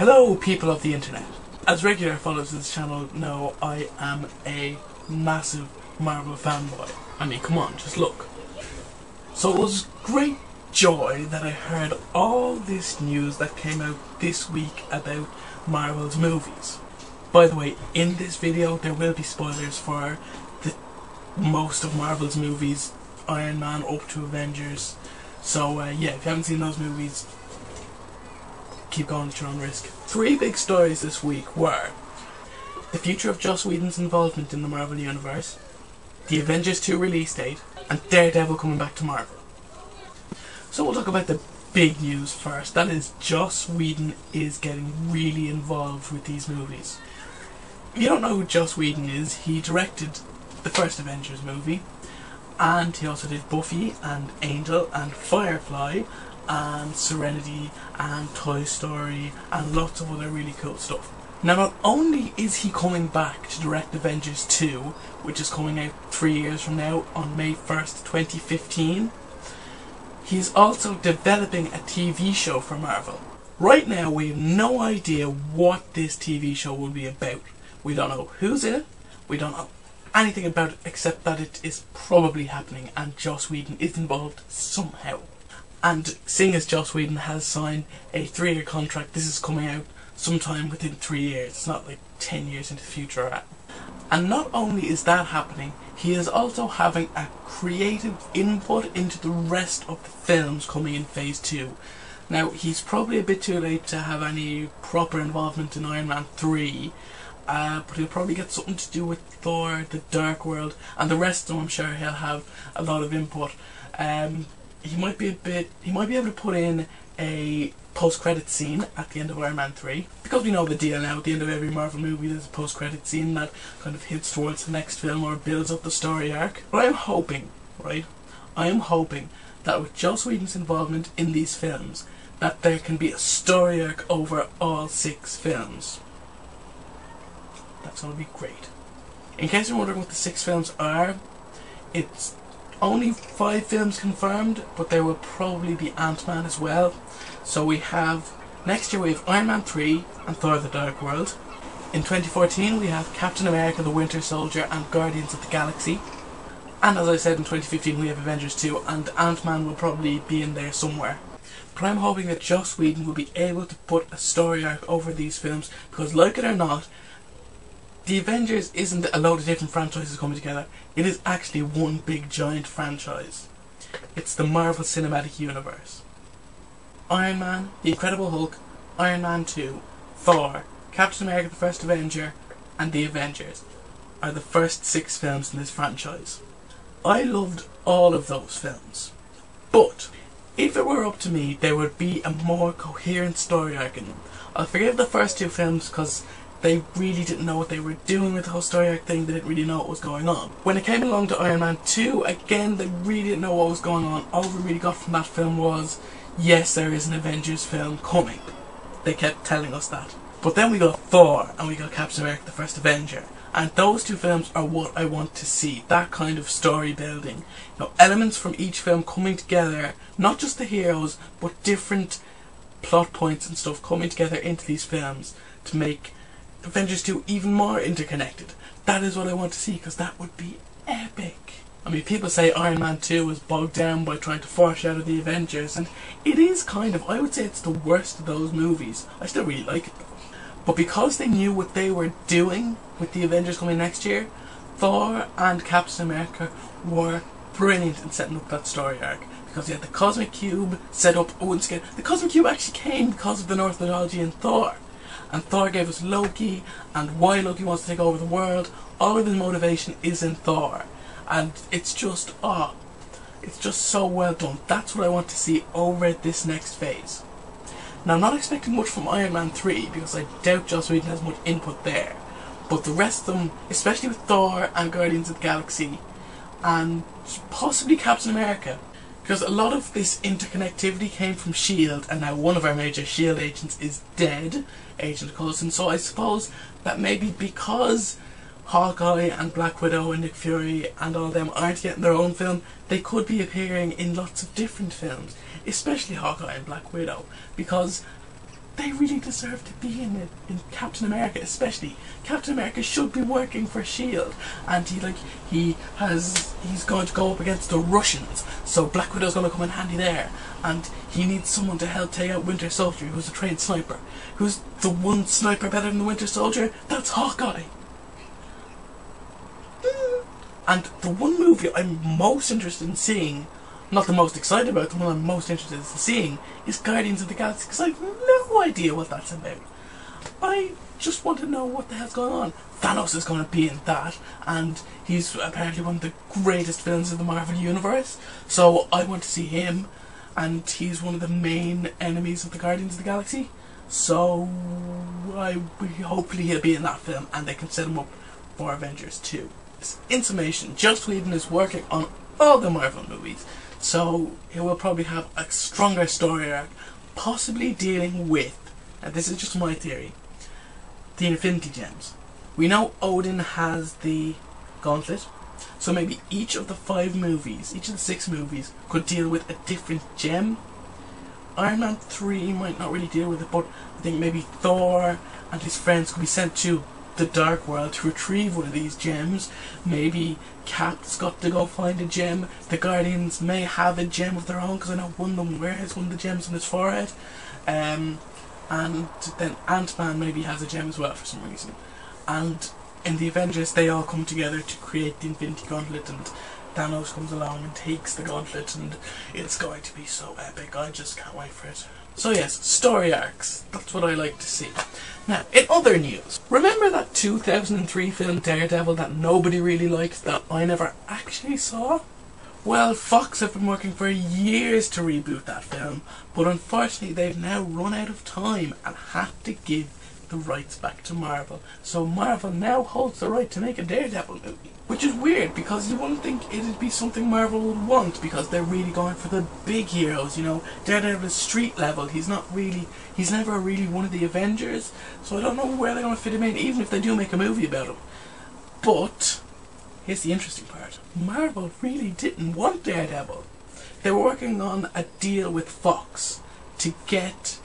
Hello people of the internet. As regular followers of this channel know, I am a massive Marvel fanboy. I mean, come on, just look. So it was great joy that I heard all this news that came out this week about Marvel's movies. By the way, in this video there will be spoilers for most of Marvel's movies, Iron Man up to Avengers. So yeah, if you haven't seen those movies, keep going at your own risk. Three big stories this week were the future of Joss Whedon's involvement in the Marvel Universe, the Avengers 2 release date, and Daredevil coming back to Marvel. So we'll talk about the big news first. That is, Joss Whedon is getting really involved with these movies. If you don't know who Joss Whedon is, he directed the first Avengers movie, and he also did Buffy and Angel and Firefly and Serenity and Toy Story and lots of other really cool stuff. Now, not only is he coming back to direct Avengers 2, which is coming out 3 years from now on May 1st, 2015, he's also developing a TV show for Marvel. Right now we have no idea what this TV show will be about. We don't know who's in it, we don't know anything about it except that it is probably happening and Joss Whedon is involved somehow. And seeing as Joss Whedon has signed a 3-year contract, this is coming out sometime within 3 years. It's not like 10 years into the future. And not only is that happening, he is also having a creative input into the rest of the films coming in Phase 2. Now, he's probably a bit too late to have any proper involvement in Iron Man 3, but he'll probably get something to do with Thor, The Dark World, and the rest of them. I'm sure he'll have a lot of input. He might be able to put in a post-credit scene at the end of Iron Man 3, because we know the deal now. At the end of every Marvel movie there's a post-credit scene that kind of hints towards the next film or builds up the story arc. But I'm hoping that with Joss Whedon's involvement in these films, that there can be a story arc over all 6 films. That's going to be great. In case you're wondering what the 6 films are, it's only 5 films confirmed, but there will probably be Ant-Man as well. So we have, next year we have Iron Man 3 and Thor the Dark World. In 2014 we have Captain America the Winter Soldier and Guardians of the Galaxy. And as I said, in 2015 we have Avengers 2, and Ant-Man will probably be in there somewhere. But I'm hoping that Joss Whedon will be able to put a story arc over these films, because like it or not, the Avengers isn't a load of different franchises coming together. It is actually one big giant franchise. It's the Marvel Cinematic Universe. Iron Man, The Incredible Hulk, Iron Man 2, Thor, Captain America the First Avenger, and The Avengers are the first 6 films in this franchise. I loved all of those films, but if it were up to me, there would be a more coherent story arc in them. I'll forgive the first 2 films because they really didn't know what they were doing with the whole story arc thing. They didn't really know what was going on. When it came along to Iron Man 2, again, they really didn't know what was going on. All we really got from that film was, yes, there is an Avengers film coming. They kept telling us that. But then we got Thor and we got Captain America the First Avenger. And those 2 films are what I want to see. That kind of story building. You know, elements from each film coming together. Not just the heroes, but different plot points and stuff coming together into these films to make Avengers 2 even more interconnected. That is what I want to see, because that would be epic. I mean, people say Iron Man 2 was bogged down by trying to foreshadow the Avengers, and it is kind of. I would say it's the worst of those movies. I still really like it though. But because they knew what they were doing with the Avengers coming next year, Thor and Captain America were brilliant in setting up that story arc. Because you had the Cosmic Cube set up once again. The Cosmic Cube actually came because of the Norse mythology in Thor. And Thor gave us Loki, and why Loki wants to take over the world. All of his motivation is in Thor. And it's just, it's just so well done. That's what I want to see over this next phase. Now, I'm not expecting much from Iron Man 3, because I doubt Joss Whedon has much input there. But the rest of them, especially with Thor and Guardians of the Galaxy, and possibly Captain America, because a lot of this interconnectivity came from S.H.I.E.L.D. and now one of our major S.H.I.E.L.D. agents is dead, Agent Coulson. So I suppose that maybe because Hawkeye and Black Widow and Nick Fury and all of them aren't getting their own film, they could be appearing in lots of different films, especially Hawkeye and Black Widow, because they really deserve to be in it. In Captain America especially. Captain America should be working for S.H.I.E.L.D. and he's going to go up against the Russians, so Black Widow's going to come in handy there, and he needs someone to help take out Winter Soldier, who's a trained sniper. Who's the one sniper better than the Winter Soldier? That's Hawkeye. And the one movie I'm most interested in seeing, not the most excited about, the one I'm most interested in seeing, is Guardians of the Galaxy, because I have no idea what that's about. I just want to know what the hell's going on. Thanos is going to be in that, and he's apparently one of the greatest villains of the Marvel Universe, so I want to see him, and he's one of the main enemies of the Guardians of the Galaxy, so hopefully he'll be in that film, and they can set him up for Avengers 2. In summation, Joss Whedon is working on all the Marvel movies, so he will probably have a stronger story arc, possibly dealing with, and this is just my theory, the Infinity Gems. We know Odin has the gauntlet, so maybe each of the 5 movies, each of the 6 movies, could deal with a different gem. Iron Man 3 might not really deal with it, but I think maybe Thor and his friends could be sent to the Dark World to retrieve one of these gems. Maybe Cap's got to go find a gem. The Guardians may have a gem of their own, because I know one of them wears one of the gems on his forehead. And then Ant-Man maybe has a gem as well for some reason. And in the Avengers they all come together to create the Infinity Gauntlet, and Thanos comes along and takes the gauntlet, and it's going to be so epic. I just can't wait for it. So yes, story arcs. That's what I like to see. Now, in other news, remember that 2003 film Daredevil that nobody really liked, that I never actually saw? Well, Fox have been working for years to reboot that film, but unfortunately they've now run out of time and had to give the rights back to Marvel. So Marvel now holds the right to make a Daredevil movie. Which is weird, because you wouldn't think it'd be something Marvel would want, because they're really going for the big heroes, you know. Daredevil is street level, he's never really one of the Avengers, so I don't know where they're going to fit him in, even if they do make a movie about him. But here's the interesting part. Marvel really didn't want Daredevil. They were working on a deal with Fox to get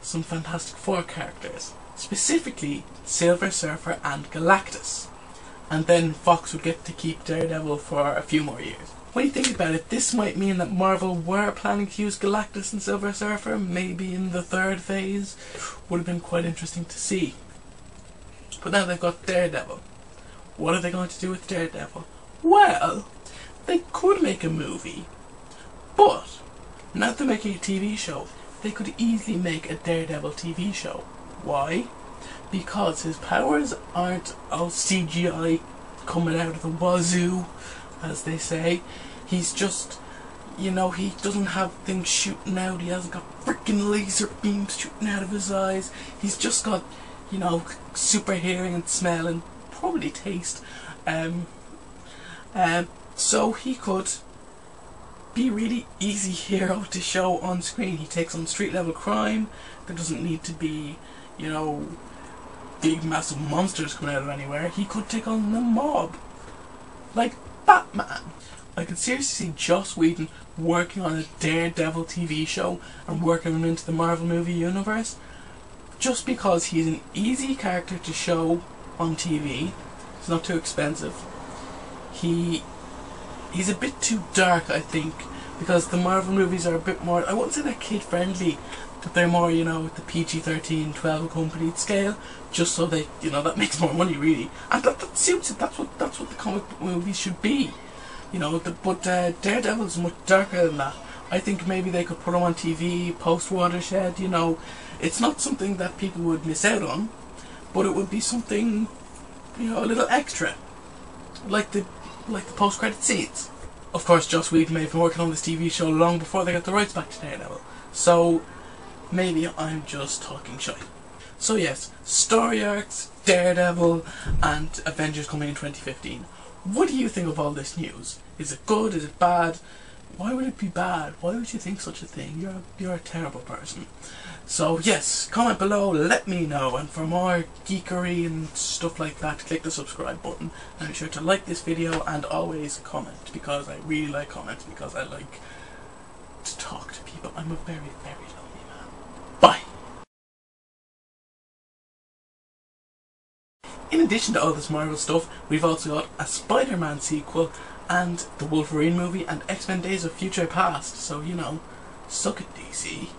some Fantastic Four characters, specifically Silver Surfer and Galactus. And then Fox would get to keep Daredevil for a few more years. When you think about it, this might mean that Marvel were planning to use Galactus and Silver Surfer, maybe in the 3rd phase. Would have been quite interesting to see. But now they've got Daredevil. What are they going to do with Daredevil? Well, they could make a movie, but now they're making a TV show. They could easily make a Daredevil TV show. Why? Because his powers aren't all CGI coming out of the wazoo, as they say. He's just, you know, he doesn't have things shooting out. He hasn't got freaking laser beams shooting out of his eyes. He's just got, you know, super hearing and smell and probably taste. So he could be a really easy hero to show on screen. He takes on street level crime. There doesn't need to be, you know, big massive monsters coming out of anywhere. He could take on the mob, like Batman. I could seriously see Joss Whedon working on a Daredevil TV show and working him into the Marvel movie universe, just because he's an easy character to show on TV. He's not too expensive. He's a bit too dark, I think, because the Marvel movies are a bit more, I wouldn't say they're kid friendly, but they're more, you know, the PG-13, 12 accompanied scale, just so they, you know, that makes more money really, and that suits it. That's what the comic book movies should be, you know. But Daredevil's much darker than that. I think maybe they could put him on TV post Watershed. You know, it's not something that people would miss out on, but it would be something, you know, a little extra, like the post-credit scenes. Of course, Joss Whedon may have been working on this TV show long before they got the rights back to Daredevil, so maybe I'm just talking shy. So yes, story arcs, Daredevil, and Avengers coming in 2015. What do you think of all this news? Is it good? Is it bad? Why would it be bad? Why would you think such a thing? You're a terrible person. So yes, comment below, let me know, and for more geekery and stuff like that, click the subscribe button, and be sure to like this video and always comment, because I really like comments, because I like to talk to people. I'm a very, very lonely man. In addition to all this Marvel stuff, we've also got a Spider-Man sequel and the Wolverine movie and X-Men Days of Future Past. So, you know, suck it, DC.